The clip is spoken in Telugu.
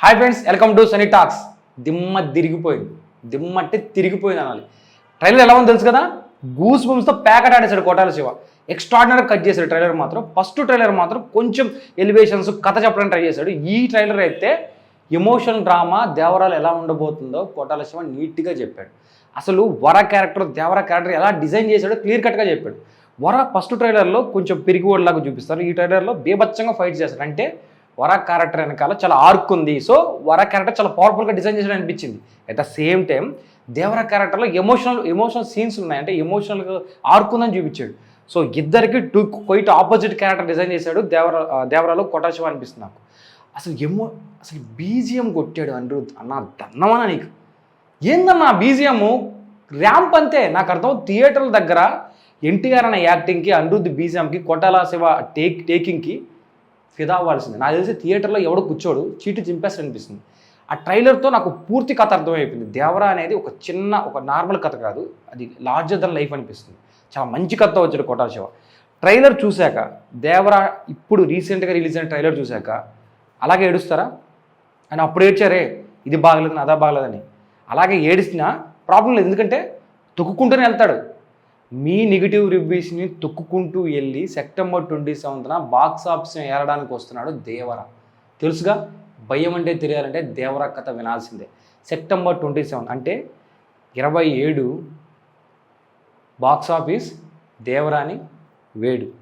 Hi friends, welcome to Sunny talks. దిమ్మ అంటే తిరిగిపోయింది అనాలి. ట్రైలర్ ఎలా ఉందో తెలుసు కదా, గూస్ బంప్స్తో ప్యాకెట్ ఆడేశాడు కొట్టాల శివ. ఎక్స్ట్రాడినరీ కట్ చేశాడు ట్రైలర్ మాత్రం. ఫస్ట్ ట్రైలర్ మాత్రం కొంచెం ఎలివేషన్స్ కథ చెప్పడానికి ట్రై చేశాడు. ఈ ట్రైలర్ అయితే ఎమోషనల్ డ్రామా దేవరాలు ఎలా ఉండబోతుందో కొట్టాల శివ నీట్గా చెప్పాడు. అసలు వర క్యారెక్టర్, దేవర క్యారెక్టర్ ఎలా డిజైన్ చేశాడో క్లియర్ కట్గా చెప్పాడు. వర ఫస్ట్ ట్రైలర్లో కొంచెం పిరిగివాడిలాగా చూపిస్తారు, ఈ ట్రైలర్లో బీభత్సంగా ఫైట్ చేశాడు. అంటే వర క్యారెక్టర్ వెనకాల చాలా ఆర్క్ ఉంది. సో వర క్యారెక్టర్ చాలా పవర్ఫుల్గా డిజైన్ చేసాడు అనిపించింది. అట్ ద సేమ్ టైం దేవర క్యారెక్టర్లో ఎమోషనల్ సీన్స్ ఉన్నాయి, అంటే ఎమోషనల్గా ఆర్క్ ఉందని చూపించాడు. సో ఇద్దరికి క్వైట్ ఆపోజిట్ క్యారెక్టర్ డిజైన్ చేశాడు దేవరాలో కొట్టాల శివ అనిపిస్తుంది నాకు. అసలు బీజిఎం కొట్టాడు అనిరుద్ అన్న, దన్నమన్నా నీకు ఏందన్నా బీజిఎం ర్యాంప్ అంతే. నాకు అర్థం థియేటర్ల దగ్గర ఎన్టీఆర్ అనే యాక్టింగ్కి, అనిరుద్ బీజిఎంకి, కొట్టాల శివ టేకింగ్కి ఫిదా అవ్వాల్సింది. నాకు తెలిసి థియేటర్లో ఎవడో కూర్చోడు, చీటి చింపేస్తాడు అనిపిస్తుంది. ఆ ట్రైలర్తో నాకు పూర్తి కథ అర్థమైపోయింది. దేవరా అనేది ఒక నార్మల్ కథ కాదు, అది లార్జర్ దెన్ లైఫ్ అనిపిస్తుంది. చాలా మంచి కథతో వచ్చాడు కొట్టాల శివ. ట్రైలర్ చూశాక, దేవరా ఇప్పుడు రీసెంట్గా రిలీజ్ అయిన ట్రైలర్ చూశాక అలాగే ఏడుస్తారా అని అప్పుడు ఏడ్చారే, ఇది బాగలేదు అదా బాగలేదని. అలాగే ఏడిసినా ప్రాబ్లం లేదు, ఎందుకంటే తొక్కుకుంటూనే వెళ్తాడు. మీ నెగిటివ్ రివ్యూస్ని తొక్కుకుంటూ వెళ్ళి సెప్టెంబర్ 27న బాక్స్ ఆఫీస్ ఏరడానికి వస్తున్నాడు దేవరా. తెలుసుగా, భయం అంటే తెలియాలంటే దేవరా కథ వినాల్సిందే. సెప్టెంబర్ 27 అంటే 27 బాక్స్ ఆఫీస్ దేవరాని వేడు.